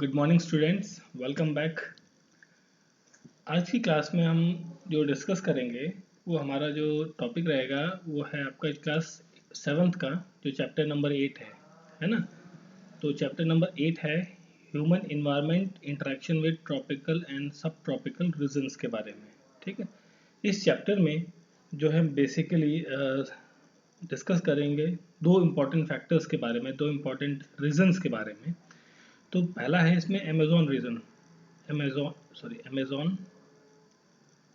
Good morning students, welcome back. आज की class में हम जो डिस्कस करेंगे वो हमारा जो टॉपिक रहेगा वो है आपका क्लास 7th का जो चैप्टर नंबर 8 है ना। तो चैप्टर नंबर 8 है human environment interaction with tropical and सब ट्रॉपिकल रीजन्स के बारे में। ठीक है, इस चैप्टर में जो है बेसिकली डिस्कस करेंगे दो इम्पॉर्टेंट फैक्टर्स के बारे में, दो इम्पॉर्टेंट रीजन्स के बारे में। तो पहला है इसमें अमेजोन रीजन, अमेजोन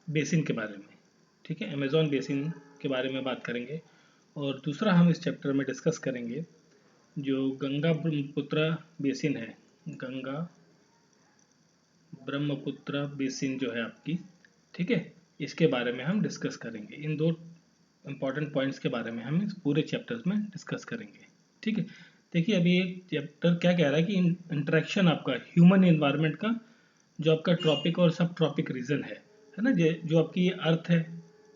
बेसिन के बारे में। ठीक है, अमेजोन बेसिन के बारे में बात करेंगे। और दूसरा हम इस चैप्टर में डिस्कस करेंगे जो गंगा ब्रह्मपुत्र बेसिन है, गंगा ब्रह्मपुत्र बेसिन जो है आपकी। ठीक है, इसके बारे में हम डिस्कस करेंगे। इन दो इम्पॉर्टेंट पॉइंट्स के बारे में हम इस पूरे चैप्टर्स में डिस्कस करेंगे। ठीक है, देखिए अभी एक चैप्टर क्या कह रहा है कि इंटरेक्शन आपका ह्यूमन इन्वायरमेंट का जो आपका ट्रॉपिक और सब ट्रॉपिक रीजन है ना। जो आपकी ये अर्थ है,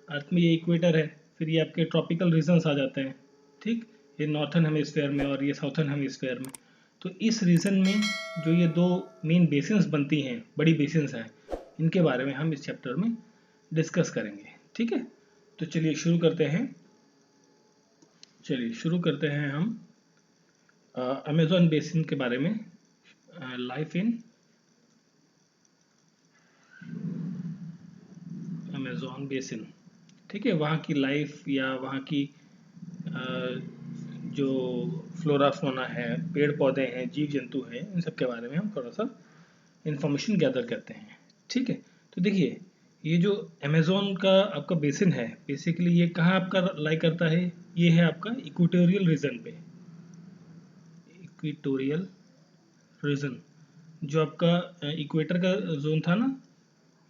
अर्थ में ये इक्वेटर है, फिर ये आपके ट्रॉपिकल रीजन्स आ जाते हैं। ठीक, ये नॉर्थन हेमिस्फेयर में और ये साउथर्न हेमिस्फेयर में। तो इस रीजन में जो ये दो मेन बेसिन्स बनती हैं, बड़ी बेसिन्स हैं, इनके बारे में हम इस चैप्टर में डिस्कस करेंगे। ठीक है, तो चलिए शुरू करते हैं हम अमेजोन बेसिन के बारे में। Life in Amazon basin. ठीक है, वहाँ की लाइफ या वहाँ की जो फ्लोरा फोना है, पेड़ पौधे हैं, जीव जंतु हैं, इन सब के बारे में हम थोड़ा सा इंफॉर्मेशन गैदर करते हैं। ठीक है, तो देखिए ये जो अमेजोन का आपका बेसिन है, बेसिकली ये कहाँ आपका लाई करता है? ये है आपका इक्वेटोरियल रीजन पे। इक्वेटोरियल रीजन जो आपका इक्वेटर का जोन था ना,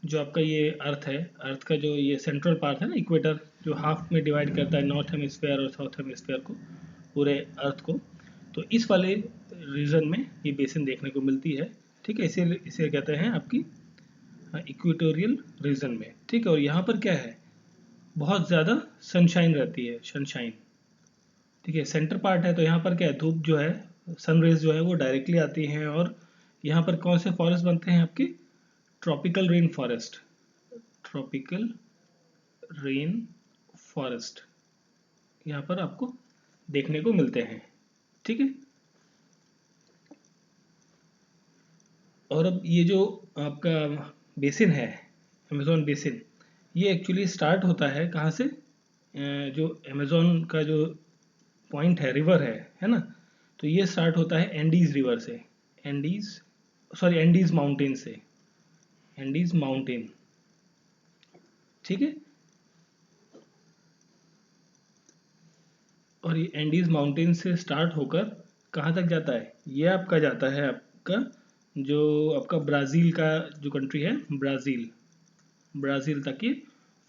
जो आपका ये अर्थ है, अर्थ का जो ये सेंट्रल पार्ट है ना, इक्वेटर, जो हाफ में डिवाइड करता है नॉर्थ हेमिस्फेयर और साउथ हेमिस्फेयर को, पूरे अर्थ को। तो इस वाले रीजन में ये बेसिन देखने को मिलती है। ठीक है, इसे कहते हैं आपकी इक्वेटोरियल रीजन में। ठीक है, और यहाँ पर क्या है, बहुत ज़्यादा सनशाइन रहती है, सनशाइन। ठीक है, सेंटर पार्ट है तो यहाँ पर क्या है, धूप जो है, सन रेज जो है वो डायरेक्टली आती हैं। और यहाँ पर कौन से फॉरेस्ट बनते हैं आपके? Tropical rain forest, tropical rain forest यहाँ पर आपको देखने को मिलते हैं। ठीक है, और अब ये जो आपका बेसिन है, अमेजोन बेसिन, ये एक्चुअली स्टार्ट होता है कहाँ से? जो अमेजोन का जो पॉइंट है, रिवर है ना, तो ये स्टार्ट होता है एंडीज रिवर से, एंडीज माउंटेन से, एंडीज माउंटेन। ठीक है, और ये एंडीज माउंटेन से स्टार्ट होकर कहाँ तक जाता है? ये आपका जाता है आपका जो आपका ब्राज़ील का जो कंट्री है, ब्राज़ील तक ये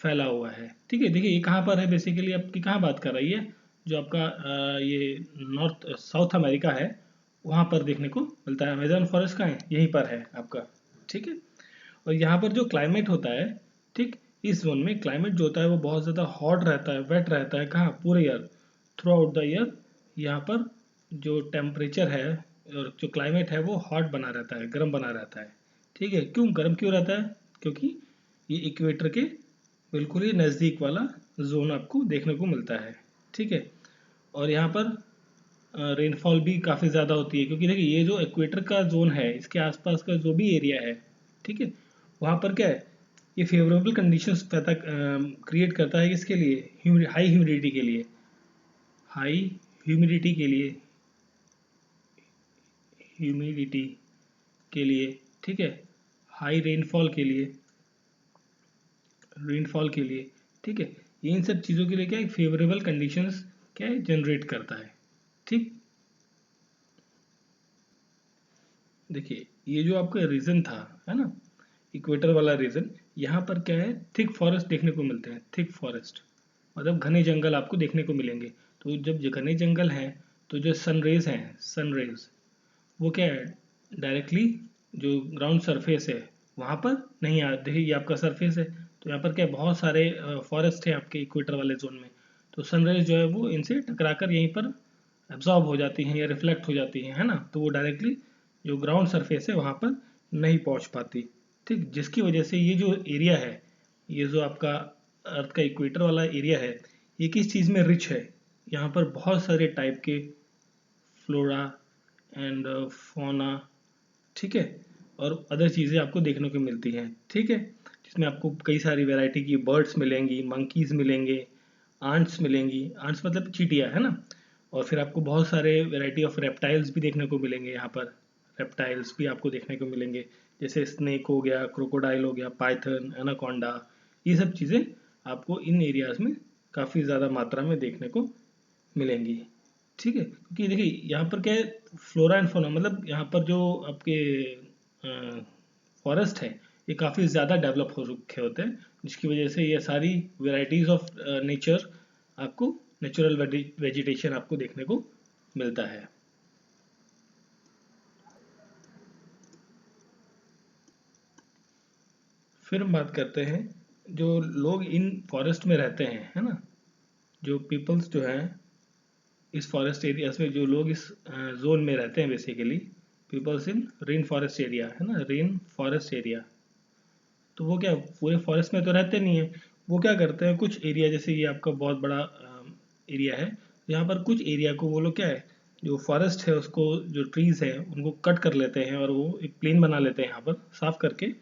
फैला हुआ है। ठीक है, देखिए ये कहाँ पर है, बेसिकली आपकी कहाँ बात कर रही है, जो आपका ये नॉर्थ साउथ अमेरिका है, वहाँ पर देखने को मिलता है। अमेजन फॉरेस्ट कहाँ है? यहीं पर है आपका। ठीक है, और यहाँ पर जो क्लाइमेट होता है, ठीक, इस जोन में क्लाइमेट जो होता है वो बहुत ज़्यादा हॉट रहता है, वेट रहता है। कहाँ? पूरे year, through out the year यहाँ पर जो टेम्परेचर है और जो क्लाइमेट है वो हॉट बना रहता है, गर्म बना रहता है। ठीक है, क्यों गर्म क्यों रहता है? क्योंकि ये इक्वेटर के बिल्कुल ही नज़दीक वाला जोन आपको देखने को मिलता है। ठीक है, और यहाँ पर रेनफॉल भी काफ़ी ज़्यादा होती है, क्योंकि देखिए ये जो इक्वेटर का जोन है, इसके आसपास का जो भी एरिया है, ठीक है, वहाँ पर क्या है, ये फेवरेबल कंडीशंस पैदा क्रिएट करता है। किसके लिए? हाई ह्यूमिडिटी के लिए, हाई ह्यूमिडिटी के लिए, ह्यूमिडिटी के लिए। ठीक है, हाई रेनफॉल के लिए, रेनफॉल के लिए। ठीक है, ये इन सब चीज़ों के लिए क्या है, फेवरेबल कंडीशंस क्या है, जनरेट करता है। ठीक, देखिए ये जो आपका रीजन था, है ना, इक्वेटर वाला रीजन, यहाँ पर क्या है, थिक फॉरेस्ट देखने को मिलते हैं। थिक फॉरेस्ट मतलब घने जंगल आपको देखने को मिलेंगे। तो जब घने जंगल हैं तो जो सन रेज हैं, सन रेज वो क्या है, डायरेक्टली जो ग्राउंड सरफेस है वहाँ पर नहीं आ, देखिए ये आपका सरफेस है, तो यहाँ पर क्या है, बहुत सारे फॉरेस्ट है आपके इक्वेटर वाले जोन में। तो सनराइज जो है वो इनसे टकराकर यहीं पर एब्जॉर्ब हो जाती हैं या रिफ्लेक्ट हो जाती हैं, है ना, तो वो डायरेक्टली जो ग्राउंड सरफेस है वहाँ पर नहीं पहुँच पाती। ठीक, जिसकी वजह से ये जो एरिया है, ये जो आपका अर्थ का इक्वेटर वाला एरिया है, ये किस चीज़ में रिच है, यहाँ पर बहुत सारे टाइप के फ्लोरा एंड फौना, ठीक है, और अदर चीज़ें आपको देखने को मिलती हैं। ठीक है, जिसमें आपको कई सारी वैरायटी की बर्ड्स मिलेंगी, मंकीज़ मिलेंगे, आंट्स मिलेंगी, आंट्स मतलब चींटियाँ, है ना, और फिर आपको बहुत सारे वैरायटी ऑफ रेप्टाइल्स भी देखने को मिलेंगे। यहाँ पर रेप्टाइल्स भी आपको देखने को मिलेंगे, जैसे स्नेक हो गया, क्रोकोडाइल हो गया, पाइथन, एनाकोंडा, ये सब चीज़ें आपको इन एरियाज़ में काफ़ी ज़्यादा मात्रा में देखने को मिलेंगी। ठीक है, क्योंकि देखिए यहाँ पर क्या है, फ्लोरा एंड फौना मतलब यहाँ पर जो आपके फॉरेस्ट है ये काफ़ी ज़्यादा डेवलप हो रखे होते हैं, जिसकी वजह से ये सारी वेराइटीज़ ऑफ नेचर आपको, नेचुरल वेजिटेशन आपको देखने को मिलता है। फिर हम बात करते हैं जो लोग इन फॉरेस्ट में रहते हैं, है ना, जो पीपल्स जो हैं इस फॉरेस्ट एरियाज में, जो लोग इस जोन में रहते हैं, basically peoples in rain forest area, है ना, रेन फॉरेस्ट एरिया, तो वो क्या पूरे फॉरेस्ट में तो रहते नहीं है, वो क्या करते हैं, कुछ एरिया, जैसे ये आपका बहुत बड़ा एरिया है, यहाँ पर कुछ एरिया को वो लोग क्या है, जो फॉरेस्ट है उसको, जो ट्रीज है उनको कट कर लेते हैं और वो एक प्लेन बना लेते हैं, यहाँ पर साफ करके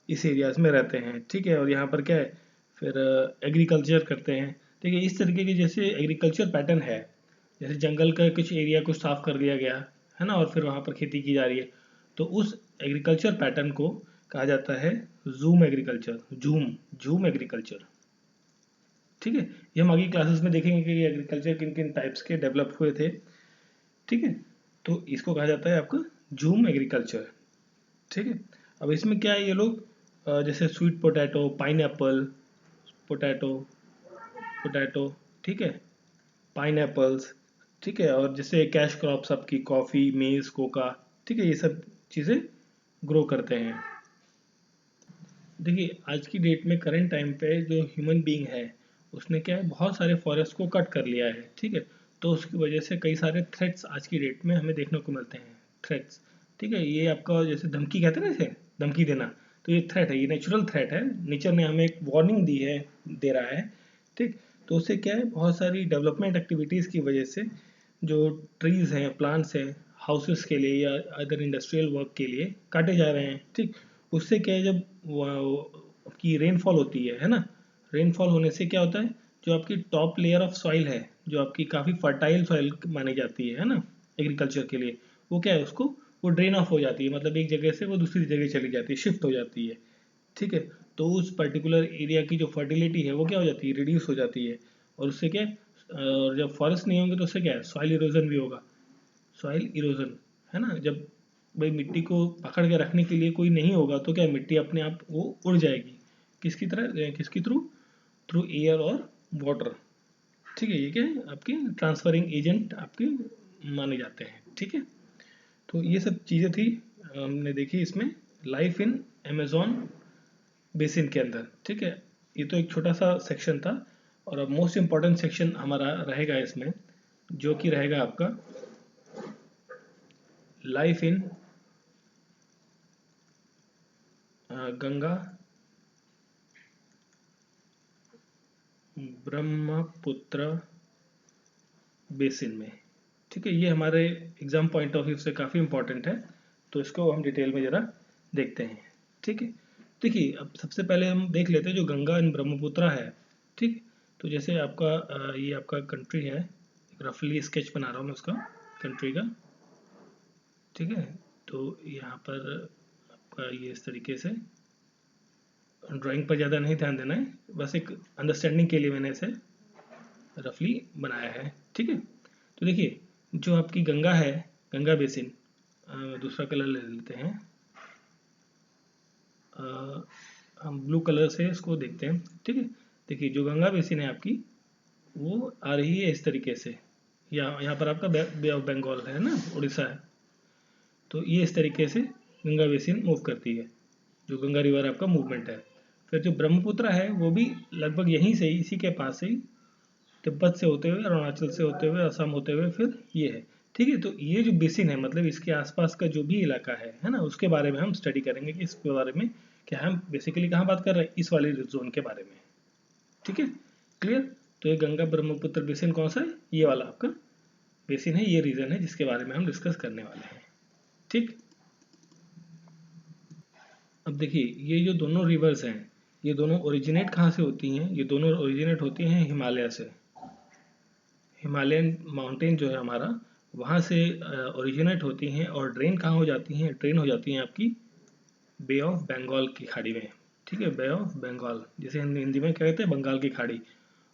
इस एरियाज में रहते हैं। ठीक है, और यहाँ पर क्या है, फिर एग्रीकल्चर करते हैं। ठीक है, इस तरीके की जैसे एग्रीकल्चर पैटर्न है, जैसे जंगल का कुछ एरिया को साफ कर दिया गया है ना, और फिर वहाँ पर खेती की जा रही है, तो उस एग्रीकल्चर पैटर्न को कहा जाता है zoom agriculture, zoom zoom agriculture. ठीक है, ये हम आगे क्लासेस में देखेंगे कि एग्रीकल्चर किन किन टाइप्स के डेवलप हुए थे। ठीक है, तो इसको कहा जाता है आपका जूम एग्रीकल्चर। ठीक है, अब इसमें क्या है, ये लोग जैसे sweet potato, pineapple, potato, potato, ठीक है, पाइनएप्पल्स, ठीक है, और जैसे कैश क्रॉप्स आपकी कॉफ़ी, मेज, कोका, ठीक है, ये सब चीज़ें ग्रो करते हैं। देखिए आज की डेट में करंट टाइम पे जो ह्यूमन बीइंग है उसने क्या है, बहुत सारे फॉरेस्ट को कट कर लिया है। ठीक है, तो उसकी वजह से कई सारे थ्रेट्स आज की डेट में हमें देखने को मिलते हैं, थ्रेट्स। ठीक है, ये आपका जैसे धमकी कहते हैं ना, इसे धमकी देना, तो ये थ्रेट है, ये नेचुरल थ्रेट है, नेचर ने हमें एक वार्निंग दी है, दे रहा है। ठीक, तो उससे क्या है, बहुत सारी डेवलपमेंट एक्टिविटीज़ की वजह से जो ट्रीज़ हैं, प्लांट्स हैं, हाउसेस के लिए या अदर इंडस्ट्रियल वर्क के लिए काटे जा रहे हैं। ठीक, उससे क्या है, जब आपकी रेनफॉल होती है ना, रेनफॉल होने से क्या होता है, जो आपकी टॉप लेयर ऑफ सॉइल है, जो आपकी काफ़ी फर्टाइल सॉइल मानी जाती है ना एग्रीकल्चर के लिए, वो क्या है, उसको वो ड्रेन ऑफ हो जाती है, मतलब एक जगह से वो दूसरी जगह चली जाती है, शिफ्ट हो जाती है। ठीक है, तो उस पर्टिकुलर एरिया की जो फर्टिलिटी है वो क्या हो जाती है, रिड्यूस हो जाती है, और उससे क्या है, और जब फॉरेस्ट नहीं होंगे तो उससे क्या है, सॉइल इरोजन भी होगा, सॉइल इरोजन, है ना, जब भाई मिट्टी को पकड़ के रखने के लिए कोई नहीं होगा तो क्या मिट्टी अपने आप वो उड़ जाएगी, किसकी तरह, किसकी थ्रू, थ्रू एयर और वाटर। ठीक है, ये क्या है, आपके ट्रांसफरिंग एजेंट आपके माने जाते हैं। ठीक है, तो ये सब चीज़ें थी हमने देखी इसमें, लाइफ इन अमेजोन बेसिन के अंदर। ठीक है, ये तो एक छोटा सा सेक्शन था, और अब मोस्ट इम्पॉर्टेंट सेक्शन हमारा रहेगा इसमें, जो कि रहेगा आपका life in Ganga Brahmaputra basin में। ठीक है, ये हमारे एग्जाम पॉइंट ऑफ व्यू से काफ़ी इंपॉर्टेंट है, तो इसको हम डिटेल में ज़रा देखते हैं। ठीक है, देखिए अब सबसे पहले हम देख लेते हैं जो गंगा एंड ब्रह्मपुत्र है। ठीक, तो जैसे आपका ये आपका कंट्री है, रफली स्केच बना रहा हूँ मैं उसका, कंट्री का। ठीक है, तो यहाँ पर आपका ये इस तरीके से, ड्राइंग पर ज़्यादा नहीं ध्यान देना है, बस एक अंडरस्टैंडिंग के लिए मैंने इसे रफली बनाया है। ठीक है, तो देखिए जो आपकी गंगा है, गंगा बेसिन, दूसरा कलर ले लेते हैं, हम ब्लू कलर से इसको देखते हैं। ठीक है, देखिए जो गंगा बेसिन है आपकी, वो आ रही है इस तरीके से, यहाँ पर आपका बे ऑफ बंगाल है ना, उड़ीसा है, तो ये इस तरीके से गंगा बेसिन मूव करती है, जो गंगा रिवर आपका मूवमेंट है। फिर जो ब्रह्मपुत्र है वो भी लगभग यहीं से ही, इसी के पास से ही, तिब्बत से होते हुए, अरुणाचल से होते हुए, असम होते हुए फिर ये है, ठीक है, तो ये जो बेसिन है मतलब इसके आसपास का जो भी इलाका है ना, उसके बारे में हम स्टडी करेंगे कि इसके बारे में क्या हम बेसिकली कहाँ बात कर रहे हैं, इस वाले जोन के बारे में। ठीक है, क्लियर। तो ये गंगा ब्रह्मपुत्र बेसिन कौन सा है, ये वाला आपका बेसिन है, ये रीजन है जिसके बारे में हम डिस्कस करने वाले हैं। ठीक, अब देखिए ये जो दोनों रिवर्स हैं ये दोनों ओरिजिनेट कहाँ से होती हैं, ये दोनों ओरिजिनेट होती हैं हिमालय से। हिमालयन माउंटेन जो है हमारा वहाँ से ओरिजिनेट होती हैं और ड्रेन कहाँ हो जाती हैं, ड्रेन हो जाती हैं आपकी बे ऑफ बंगाल की खाड़ी में। ठीक है, बे ऑफ बंगाल जिसे हम हिंदी में कहते हैं बंगाल की खाड़ी।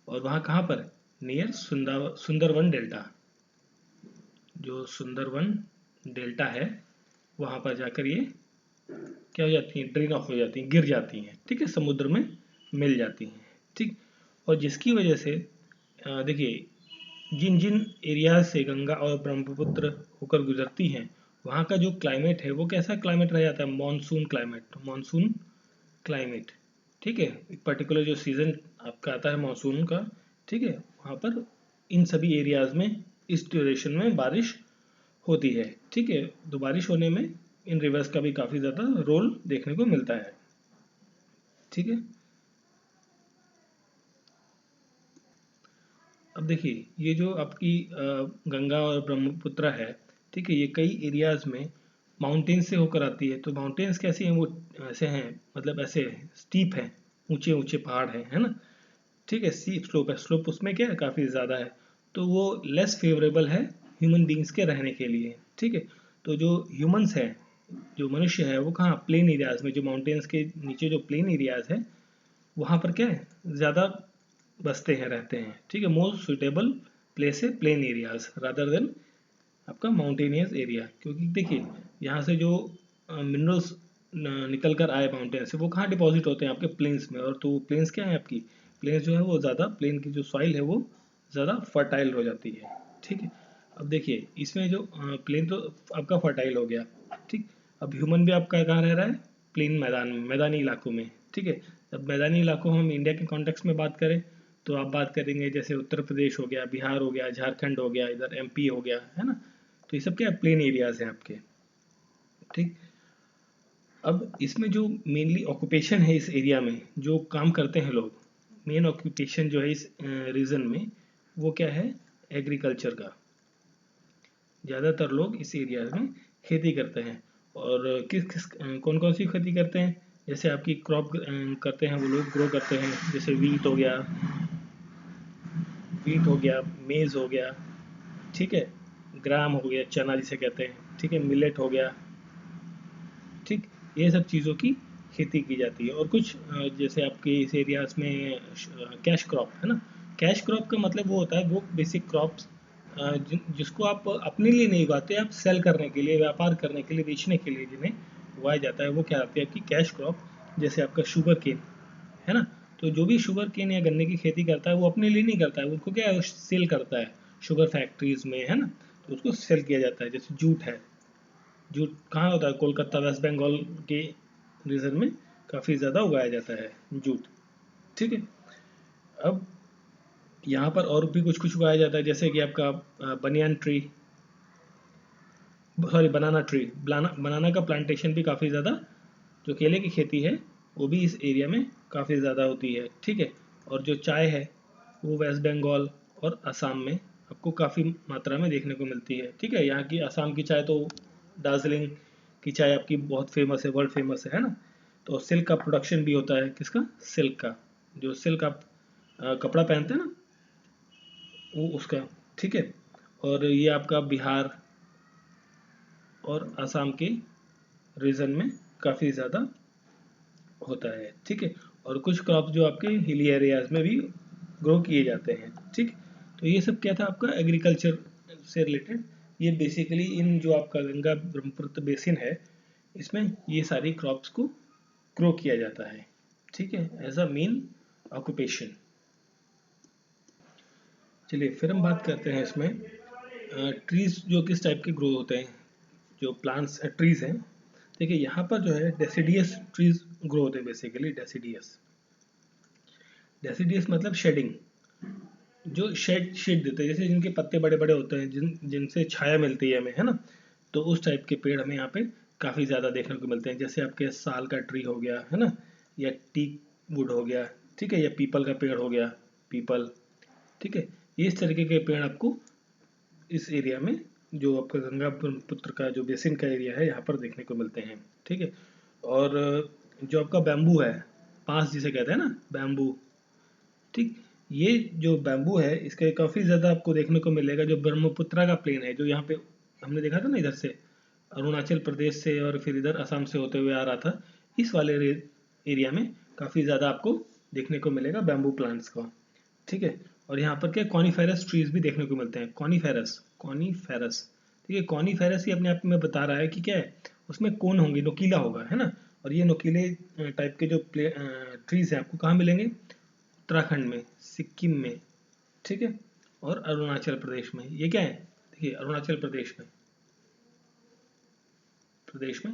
और वहाँ कहाँ पर, नियर सुंदरवन डेल्टा, जो सुंदरवन डेल्टा है वहाँ पर जाकर ये क्या हो जाती हैं, ड्रेन ऑफ हो जाती हैं, गिर जाती हैं। ठीक है, समुद्र में मिल जाती हैं। ठीक, और जिसकी वजह से देखिए जिन जिन एरियाज से गंगा और ब्रह्मपुत्र होकर गुजरती हैं वहाँ का जो क्लाइमेट है वो कैसा क्लाइमेट रह जाता है, मॉनसून क्लाइमेट, मॉनसून क्लाइमेट। ठीक है, एक पर्टिकुलर जो सीजन आपका आता है मॉनसून का, ठीक है, वहाँ पर इन सभी एरियाज में इस ड्यूरेशन में बारिश होती है। ठीक है, तो बारिश होने में इन रिवर्स का भी काफ़ी ज़्यादा रोल देखने को मिलता है। ठीक है, अब देखिए ये जो आपकी गंगा और ब्रह्मपुत्र है, ठीक है, ये कई एरियाज में माउंटेन्स से होकर आती है। तो माउंटेन्स कैसी हैं, वो ऐसे हैं, मतलब ऐसे स्टीप हैं, ऊंचे ऊंचे पहाड़ हैं, है ना। ठीक है, स्टीप स्लोप है, स्लोप उसमें क्या है काफ़ी ज़्यादा है, तो वो लेस फेवरेबल है ह्यूमन बींग्स के रहने के लिए। ठीक है, तो जो ह्यूमंस है, जो मनुष्य है वो कहाँ, प्लेन एरियाज में, जो माउंटेन्स के नीचे जो प्लेन एरियाज है वहाँ पर क्या है ज़्यादा बसते हैं, रहते हैं। ठीक है, मोस्ट सुटेबल प्लेस है प्लेन एरियाज रादर देन आपका माउंटेनियस एरिया। क्योंकि देखिए यहाँ से जो मिनरल्स निकल कर आए माउंटेन से वो कहाँ डिपॉजिट होते हैं, आपके प्लेन्स में। और तो प्लेन्स क्या है आपकी, प्लेन्स जो है वो ज़्यादा, प्लेन की जो सॉइल है वो ज़्यादा फर्टाइल हो जाती है। ठीक है, अब देखिए इसमें जो प्लेन तो आपका फर्टाइल हो गया। ठीक, अब ह्यूमन भी आपका कहाँ रह रहा है, प्लेन मैदान में, मैदानी इलाकों में। ठीक है, अब मैदानी इलाकों हम इंडिया के कॉन्टेक्स्ट में बात करें तो आप बात करेंगे जैसे उत्तर प्रदेश हो गया, बिहार हो गया, झारखंड हो गया, इधर एमपी हो गया, है ना। तो ये सब क्या है, प्लेन एरियाज हैं आपके। ठीक, अब इसमें जो मेनली ऑक्यूपेशन है इस एरिया में, जो काम करते हैं लोग, मेन ऑक्यूपेशन जो है इस रीजन में वो क्या है, एग्रीकल्चर का। ज़्यादातर लोग इस एरिया में खेती करते हैं। और किस किस कौन कौन सी खेती करते हैं, जैसे आपकी क्रॉप करते हैं वो लोग, ग्रो करते हैं, जैसे वीट हो गया, मेज़ हो गया, ठीक है, ग्राम हो गया, चना जिसे कहते हैं, ठीक है, मिलेट हो गया। ठीक, ये सब चीज़ों की खेती की जाती है। और कुछ जैसे आपके इस एरियाज में कैश क्रॉप है ना। कैश क्रॉप का मतलब वो होता है, वो बेसिक क्रॉप्स जिसको आप अपने लिए नहीं उगाते, आप सेल करने के लिए, व्यापार करने के लिए, बेचने के लिए जिन्हें उगाया जाता है वो क्या आती है आपकी कैश क्रॉप। जैसे आपका शुगर केन है ना, तो जो भी शुगर केन या गन्ने की खेती करता है वो अपने लिए नहीं करता है, उनको क्या है सेल करता है शुगर फैक्ट्रीज में, है ना। तो उसको सेल किया जाता है। जैसे जूट है, जूट कहाँ होता है, कोलकाता वेस्ट बंगाल के रीजन में काफ़ी ज़्यादा उगाया जाता है जूट। ठीक है, अब यहाँ पर और भी कुछ कुछ उगाया जाता है, जैसे कि आपका banyan tree, sorry banana tree, banana का प्लांटेशन भी काफ़ी ज़्यादा, जो केले की खेती है वो भी इस एरिया में काफ़ी ज़्यादा होती है। ठीक है, और जो चाय है वो वेस्ट बंगाल और असम में आपको काफ़ी मात्रा में देखने को मिलती है। ठीक है, यहाँ की असम की चाय तो दार्जिलिंग की चाय आपकी बहुत फेमस है, वर्ल्ड फेमस है ना। तो सिल्क का प्रोडक्शन भी होता है, किसका, सिल्क का, जो सिल्क आप कपड़ा पहनते हैं ना वो उसका। ठीक है, और ये आपका बिहार और असम के रीजन में काफ़ी ज़्यादा होता है। ठीक है, और कुछ क्रॉप जो आपके हिली एरियाज में भी ग्रो किए जाते हैं। ठीक, तो ये सब क्या था आपका एग्रीकल्चर से रिलेटेड। ये बेसिकली इन जो आपका गंगा ब्रह्मपुत्र बेसिन है इसमें ये सारी क्रॉप्स को ग्रो किया जाता है। ठीक है, एज अ मेन ऑक्यूपेशन। चलिए फिर हम बात करते हैं इसमें ट्रीज जो किस टाइप के ग्रो होते हैं, जो प्लांट्स ट्रीज हैं। देखिए यहाँ पर जो है डेसिडियस ट्रीज ग्रो होते हैं, बेसिकली डेसिडियस, डेसिडियस मतलब शेडिंग, जो शेड देते हैं, जैसे जिनके पत्ते बड़े बड़े होते हैं, जिनसे छाया मिलती है हमें, है ना, तो उस टाइप के पेड़ हमें यहाँ पे काफ़ी ज़्यादा देखने को मिलते हैं। जैसे आपके साल का ट्री हो गया, है ना, या टीक वुड हो गया, ठीक है, या पीपल का पेड़ हो गया, पीपल, ठीक है, ये इस तरीके के पेड़ आपको इस एरिया में, जो आपका गंगा पुत्र का जो बेसिन का एरिया है, यहाँ पर देखने को मिलते हैं, ठीक है। और जो आपका बैम्बू है, बांस जिसे कहते हैं ना, बैम्बू, ठीक, ये जो बैम्बू है इसके काफ़ी ज़्यादा आपको देखने को मिलेगा। जो ब्रह्मपुत्रा का प्लेन है, जो यहाँ पे हमने देखा था ना, इधर से अरुणाचल प्रदेश से और फिर इधर असम से होते हुए आ रहा था, इस वाले एरिया में काफ़ी ज़्यादा आपको देखने को मिलेगा बैम्बू प्लांट्स का, ठीक है। और यहाँ पर क्या कॉनीफेरस ट्रीज भी देखने को मिलते हैं, कॉनीफेरस, कॉनीफेरस, ठीक है। कॉनीफेरस ही अपने आप में बता रहा है कि क्या है, उसमें कोन होंगे, नुकीला होगा, है ना। और ये नुकीले टाइप के जो ट्रीज हैं आपको कहाँ मिलेंगे, उत्तराखंड में, सिक्किम में, ठीक है, और अरुणाचल प्रदेश में। ये क्या है, देखिए अरुणाचल प्रदेश में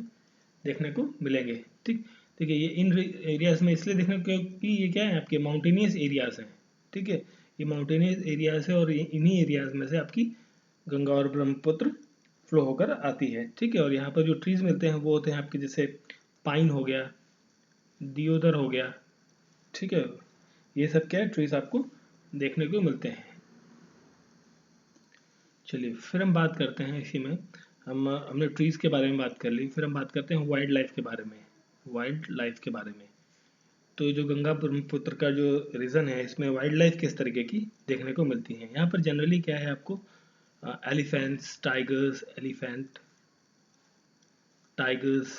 देखने को मिलेंगे, ठीक। देखिए ये इन एरियाज में इसलिए देखने को, क्योंकि ये क्या है, आपके माउंटेनियस एरियाज हैं, ठीक है। ये माउंटेनियस एरियाज है और इन्हीं एरियाज में से आपकी गंगा और ब्रह्मपुत्र फ्लो होकर आती है, ठीक है। और यहाँ पर जो ट्रीज मिलते हैं वो होते हैं आपके, जैसे पाइन हो गया, दियोदर हो गया, ठीक है। ये सब क्या है, ट्रीज आपको देखने को मिलते हैं। चलिए फिर हम बात करते हैं इसी में, हमने ट्रीज के बारे में बात कर ली, फिर हम बात करते हैं वाइल्ड लाइफ के बारे में, वाइल्ड लाइफ के बारे में। तो जो गंगा ब्रह्मपुत्र का जो रीजन है, इसमें वाइल्ड लाइफ किस तरीके की देखने को मिलती है। यहाँ पर जनरली क्या है, आपको एलिफेंट्स, टाइगर्स, एलिफेंट, टाइगर्स,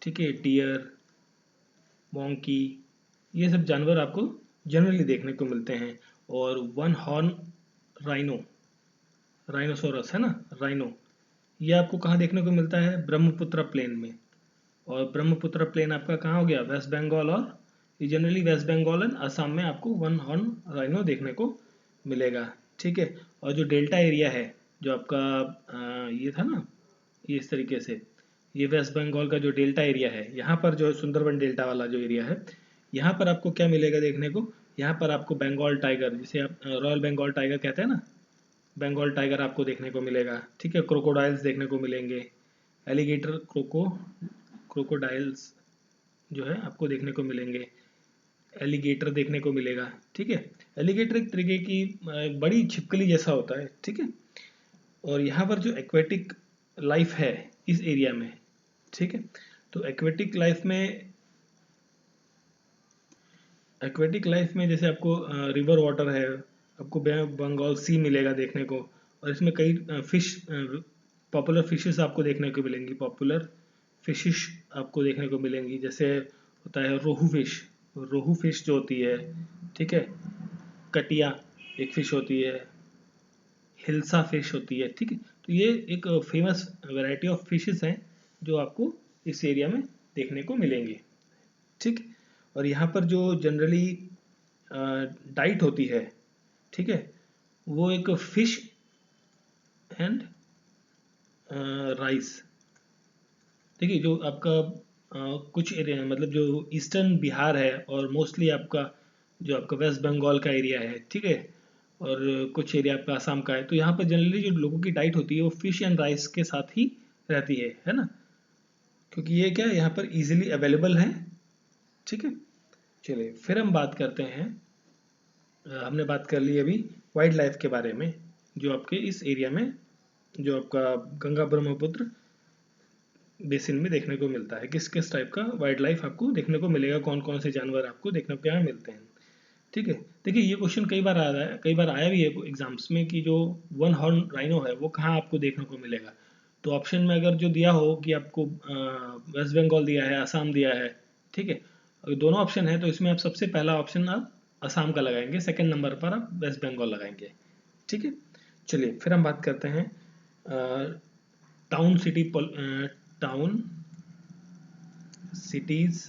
ठीक है, डियर, मोंकी, ये सब जानवर आपको जनरली देखने को मिलते हैं। और वन हॉर्न राइनो, राइनोसोरस है ना, राइनो, ये आपको कहाँ देखने को मिलता है, ब्रह्मपुत्र प्लेन में। और ब्रह्मपुत्र प्लेन आपका कहाँ हो गया, वेस्ट बंगाल, और ये जनरली वेस्ट बंगाल एंड असम में आपको वन हॉर्न राइनो देखने को मिलेगा, ठीक है। और जो डेल्टा एरिया है, जो आपका ये था ना, ये इस तरीके से, ये वेस्ट बंगाल का जो डेल्टा एरिया है, यहाँ पर जो सुंदरबन डेल्टा वाला जो एरिया है, यहाँ पर आपको क्या मिलेगा देखने को, यहाँ पर आपको बंगाल टाइगर, जिसे आप रॉयल बंगाल टाइगर कहते हैं ना, बंगाल टाइगर आपको देखने को मिलेगा, ठीक है। क्रोकोडाइल्स देखने को मिलेंगे, एलिगेटर, क्रोकोडाइल्स जो है आपको देखने को मिलेंगे, एलिगेटर देखने को मिलेगा, ठीक है। एलिगेटर एक तरीके की बड़ी छिपकली जैसा होता है, ठीक है। और यहाँ पर जो एक्वेटिक लाइफ है इस एरिया में, ठीक है, तो एक्वेटिक लाइफ में जैसे आपको रिवर वाटर है, आपको बंगाल सी मिलेगा देखने को। और इसमें कई फिश, पॉपुलर फिशेस आपको देखने को मिलेंगी, पॉपुलर फिशेस आपको देखने को मिलेंगी, जैसे होता है रोहू फिश जो होती है, ठीक है, कटिया एक फिश होती है, हिल्सा फिश होती है, ठीक है। तो ये एक फेमस वैरायटी ऑफ फिशेस हैं जो आपको इस एरिया में देखने को मिलेंगे, ठीक। और यहाँ पर जो जनरली डाइट होती है, ठीक है, वो एक फिश एंड राइस, देखिए जो आपका कुछ एरिया, मतलब जो ईस्टर्न बिहार है और मोस्टली आपका जो आपका वेस्ट बंगाल का एरिया है, ठीक है, और कुछ एरिया आपका आसाम का है, तो यहाँ पर जनरली जो लोगों की डाइट होती है वो फिश एंड राइस के साथ ही रहती है ना, क्योंकि ये क्या है, यहाँ पर इजीली अवेलेबल है, ठीक है। चलिए फिर हम बात करते हैं, हमने बात कर ली अभी वाइल्ड लाइफ के बारे में, जो आपके इस एरिया में, जो आपका गंगा ब्रह्मपुत्र बेसिन में देखने को मिलता है, किस किस टाइप का वाइल्ड लाइफ आपको देखने को मिलेगा, कौन कौन से जानवर आपको देखने को यहाँ मिलते हैं, ठीक है। देखिए ये क्वेश्चन कई बार आया भी है एग्जाम्स में, कि जो वन हॉर्न राइनो है वो कहाँ आपको देखने को मिलेगा। तो ऑप्शन में अगर जो दिया हो कि आपको वेस्ट बंगाल दिया है, असम दिया है, ठीक है, अगर दोनों ऑप्शन है तो इसमें आप सबसे पहला ऑप्शन आप असम का लगाएंगे, सेकंड नंबर पर आप वेस्ट बंगाल लगाएंगे, ठीक है। चलिए फिर हम बात करते हैं town city town cities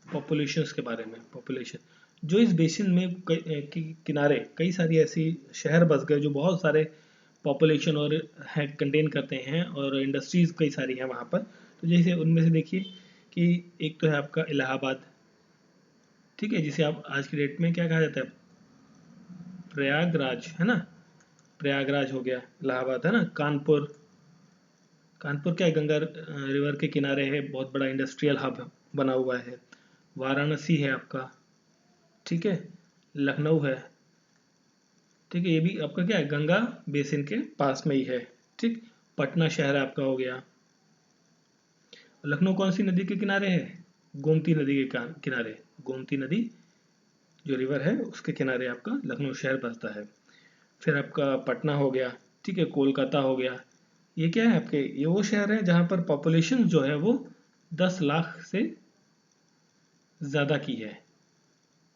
populations के बारे में। पॉपुलेशन जो इस बेसिन में किनारे कई सारी ऐसी शहर बस गए जो बहुत सारे पॉपुलेशन और है कंटेन करते हैं, और इंडस्ट्रीज कई सारी हैं वहाँ पर। तो जैसे उनमें से देखिए कि एक तो है आपका इलाहाबाद, ठीक है, जिसे आप आज की डेट में क्या कहा जाता है, प्रयागराज है ना, प्रयागराज हो गया, इलाहाबाद है ना, कानपुर, कानपुर क्या है, गंगा रिवर के किनारे है, बहुत बड़ा इंडस्ट्रियल हब बना हुआ है। वाराणसी है आपका, ठीक है, लखनऊ है, ठीक है, ये भी आपका क्या है, गंगा बेसिन के पास में ही है, ठीक। पटना शहर आपका हो गया। लखनऊ कौन सी नदी के किनारे है, गोमती नदी के किनारे, गोमती नदी जो रिवर है उसके किनारे आपका लखनऊ शहर बसता है। फिर आपका पटना हो गया, ठीक है, कोलकाता हो गया। ये क्या है आपके, ये वो शहर है जहाँ पर पॉपुलेशन जो है वो 10 लाख से ज़्यादा की है,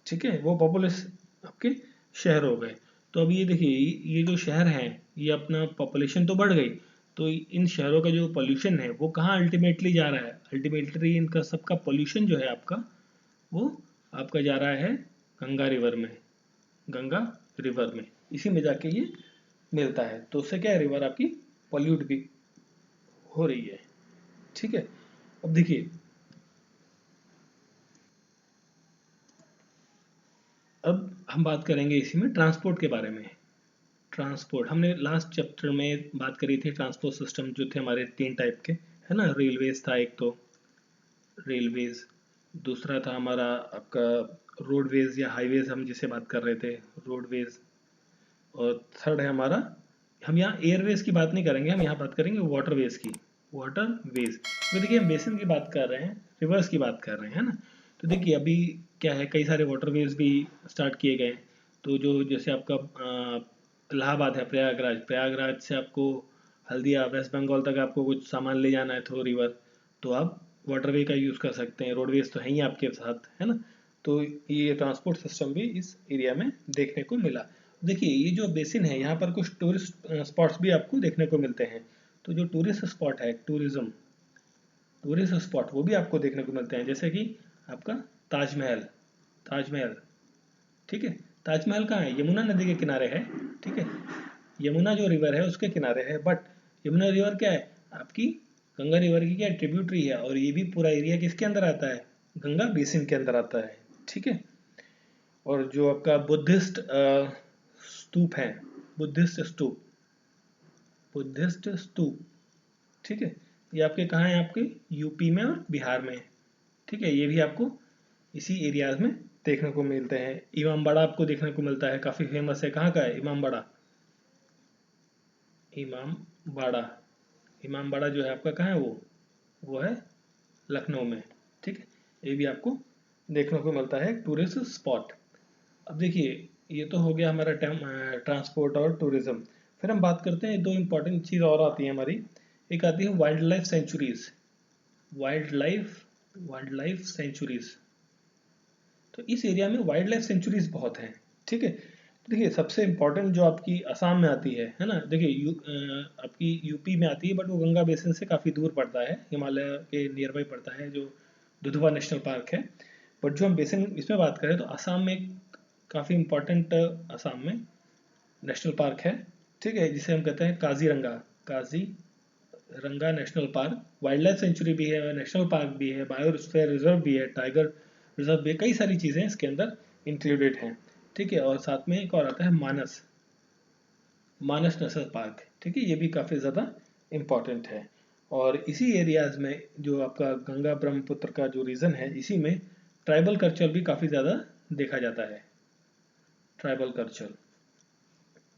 ठीक है, वो पॉपुलेशन आपके शहर हो गए। तो अब ये देखिए, ये जो शहर हैं, ये अपना पॉपुलेशन तो बढ़ गई, तो इन शहरों का जो पोल्यूशन है वो कहाँ अल्टीमेटली जा रहा है, अल्टीमेटली इनका सबका पोल्यूशन जो है आपका, वो आपका जा रहा है गंगा रिवर में, गंगा रिवर में, इसी में जाके ये मिलता है। तो उससे क्या है, रिवर आपकी पॉल्यूट भी हो रही है, ठीक है। अब देखिए, अब हम बात करेंगे इसी में ट्रांसपोर्ट के बारे में। ट्रांसपोर्ट, हमने लास्ट चैप्टर में बात करी थी, ट्रांसपोर्ट सिस्टम जो थे हमारे 3 टाइप के, है ना, रेलवेज था एक तो, रेलवेज, दूसरा था हमारा आपका रोडवेज या हाईवेज, हम जिसे बात कर रहे थे, रोडवेज, और थर्ड है हमारा, हम यहाँ एयरवेज की बात नहीं करेंगे, हम यहाँ बात करेंगे वाटरवेज की, वाटरवेज। तो देखिए, हम बेसिन की बात कर रहे हैं, रिवर्स की बात कर रहे हैं, है ना। तो देखिए अभी क्या है, कई सारे वाटरवेज भी स्टार्ट किए गए। तो जो जैसे आपका इलाहाबाद है, प्रयागराज, प्रयागराज से आपको हल्दिया वेस्ट बंगाल तक आपको कुछ सामान ले जाना है थ्रू रिवर, तो आप वाटरवे का यूज़ कर सकते हैं, रोडवेज तो है ही आपके साथ, है ना। तो ये ट्रांसपोर्ट सिस्टम भी इस एरिया में देखने को मिला। देखिए, ये जो बेसिन है, यहाँ पर कुछ टूरिस्ट स्पॉट्स भी आपको देखने को मिलते हैं। तो जो टूरिस्ट स्पॉट है, टूरिज्म टूरिस्ट स्पॉट, वो भी आपको देखने को मिलते हैं, जैसे कि आपका ताजमहल, ताजमहल, ठीक है। ताजमहल कहाँ है, यमुना नदी के किनारे है, ठीक है, यमुना जो रिवर है उसके किनारे है। बट यमुना रिवर क्या है आपकी, गंगा रिवर की क्या ट्रिब्यूटरी है, और ये भी पूरा एरिया किसके अंदर आता है, गंगा बेसिन के अंदर आता है, ठीक है। और जो आपका बुद्धिस्ट स्तूप है, बुद्धिस्ट स्तूप, बुद्धिस्ट स्तूप, ठीक है, ये आपके कहाँ है, आपके यूपी में और बिहार में, ठीक है। ये भी आपको इसी एरियाज में देखने को मिलते हैं। इमामबाड़ा आपको देखने को मिलता है, काफ़ी फेमस है, कहाँ का है इमामबाड़ा, इमामबाड़ा, इमामबाड़ा जो है आपका कहाँ है, वो है लखनऊ में, ठीक है। ये भी आपको देखने को मिलता है टूरिस्ट स्पॉट। अब देखिए, ये तो हो गया हमारा ट्रांसपोर्ट और टूरिज्म। फिर हम बात करते हैं, दो इम्पॉर्टेंट चीज़ और आती है हमारी, एक आती है wild life sanctuaries, wild life sanctuaries. तो इस एरिया में वाइल्ड लाइफ सेंचुरीज बहुत हैं, ठीक है। तो देखिए, सबसे इम्पोर्टेंट जो आपकी असम में आती है ना, देखिए आपकी यूपी में आती है, बट वो गंगा बेसिन से काफ़ी दूर पड़ता है, हिमालय के नियर बाई पड़ता है, जो दुधवा नेशनल पार्क है। बट जो हम बेसिन इसमें बात करें तो असम में काफ़ी इम्पोर्टेंट, असम में नेशनल पार्क है, ठीक है, जिसे हम कहते हैं Kaziranga, Kaziranga national park. Wild life sanctuary भी है, नेशनल पार्क भी है, बायोस्फीयर रिजर्व भी है, टाइगर रिजर्व भी है, कई सारी चीज़ें इसके अंदर इंक्लूडेड हैं, ठीक है। और साथ में एक और आता है मानस, मानस नेशनल पार्क, ठीक है, ये भी काफ़ी ज़्यादा इम्पॉर्टेंट है। और इसी एरियाज में जो आपका गंगा ब्रह्मपुत्र का जो रीजन है, इसी में ट्राइबल कल्चर भी काफ़ी ज़्यादा देखा जाता है, ट्राइबल कल्चर,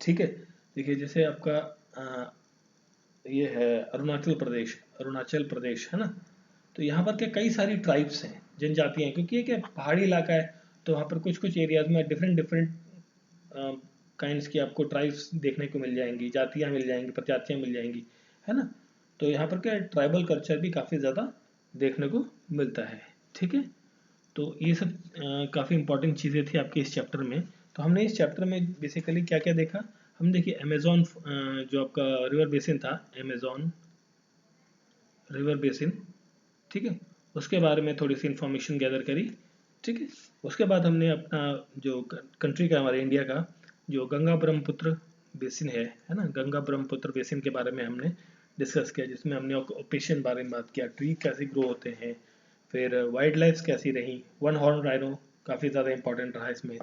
ठीक है। देखिए, जैसे आपका ये है अरुणाचल प्रदेश, अरुणाचल प्रदेश है ना। तो यहाँ पर क्या कई सारी ट्राइब्स हैं, जनजातियाँ हैं, क्योंकि ये क्या पहाड़ी इलाका है, तो वहाँ पर कुछ कुछ एरियाज में डिफरेंट डिफरेंट काइंड्स की आपको ट्राइब्स देखने को मिल जाएंगी, जातियाँ मिल जाएंगी, प्रजातियाँ मिल जाएंगी, है ना। तो यहाँ पर क्या ट्राइबल कल्चर भी काफ़ी ज़्यादा देखने को मिलता है, ठीक है। तो ये सब काफ़ी इंपॉर्टेंट चीज़ें थी आपके इस चैप्टर में। तो हमने इस चैप्टर में बेसिकली क्या क्या देखा, हम देखिए अमेजोन जो आपका रिवर बेसिन था, अमेजोन रिवर बेसिन, ठीक है, उसके बारे में थोड़ी सी इंफॉर्मेशन गैदर करी, ठीक है। उसके बाद हमने अपना जो कंट्री का, हमारे इंडिया का जो गंगा ब्रह्मपुत्र बेसिन है ना, गंगा ब्रह्मपुत्र बेसिन के बारे में हमने डिस्कस किया, जिसमें हमने ऑक्यूपेशन बारे में बात किया, ट्री कैसे ग्रो होते हैं, फिर वाइल्ड लाइफ कैसी रही, वन हॉर्न राइनो काफ़ी ज़्यादा इंपॉर्टेंट रहा इसमें,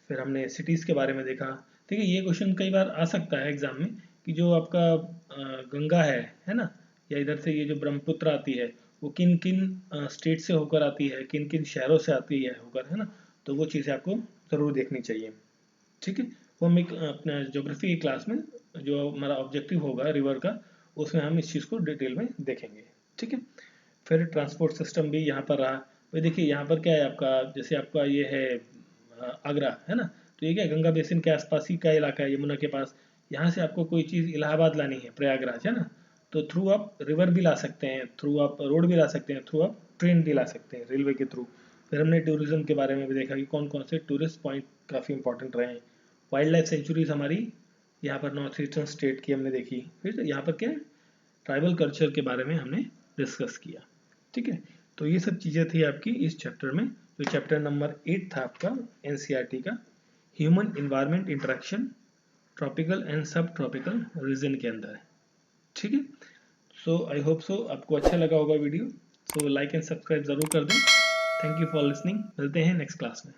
फिर हमने सिटीज़ के बारे में देखा। ठीक है, ये क्वेश्चन कई बार आ सकता है एग्जाम में कि जो आपका गंगा है ना, या इधर से ये जो ब्रह्मपुत्र आती है वो किन किन स्टेट से होकर आती है, किन किन शहरों से आती है होकर, है ना, तो वो चीज़ें आपको ज़रूर देखनी चाहिए। ठीक है, वो हम एक अपना ज्योग्राफी की क्लास में जो हमारा ऑब्जेक्टिव होगा रिवर का, उसमें हम इस चीज़ को डिटेल में देखेंगे। ठीक है, फिर ट्रांसपोर्ट सिस्टम भी यहाँ पर रहा। भाई देखिए यहाँ पर क्या है आपका, जैसे आपका ये है आगरा, है ना, तो ये क्या गंगा बेसिन के आसपास ही का इलाका है, यमुना के पास। यहाँ से आपको कोई चीज़ इलाहाबाद लानी है, प्रयागराज, है ना, तो थ्रू आप रिवर भी ला सकते हैं, थ्रू आप रोड भी ला सकते हैं, थ्रू आप ट्रेन भी ला सकते हैं, रेलवे के थ्रू। फिर हमने टूरिज्म के बारे में भी देखा कि कौन कौन से टूरिस्ट पॉइंट काफ़ी इंपॉर्टेंट रहे हैं। वाइल्ड लाइफ सेंचुरीज हमारी यहाँ पर नॉर्थ ईस्टर्न स्टेट की हमने देखी। फिर यहाँ पर क्या है, ट्राइबल कल्चर के बारे में हमने डिस्कस किया। ठीक है, तो ये सब चीज़ें थी आपकी इस चैप्टर में, जो चैप्टर नंबर 8 था आपका एनसीईआरटी का, human environment interaction tropical and सब ट्रॉपिकल रीजन के अंदर। ठीक है, सो आई होप सो आपको अच्छा लगा होगा video. So like and subscribe ज़रूर कर दें। Thank you for listening. मिलते हैं नेक्स्ट क्लास में।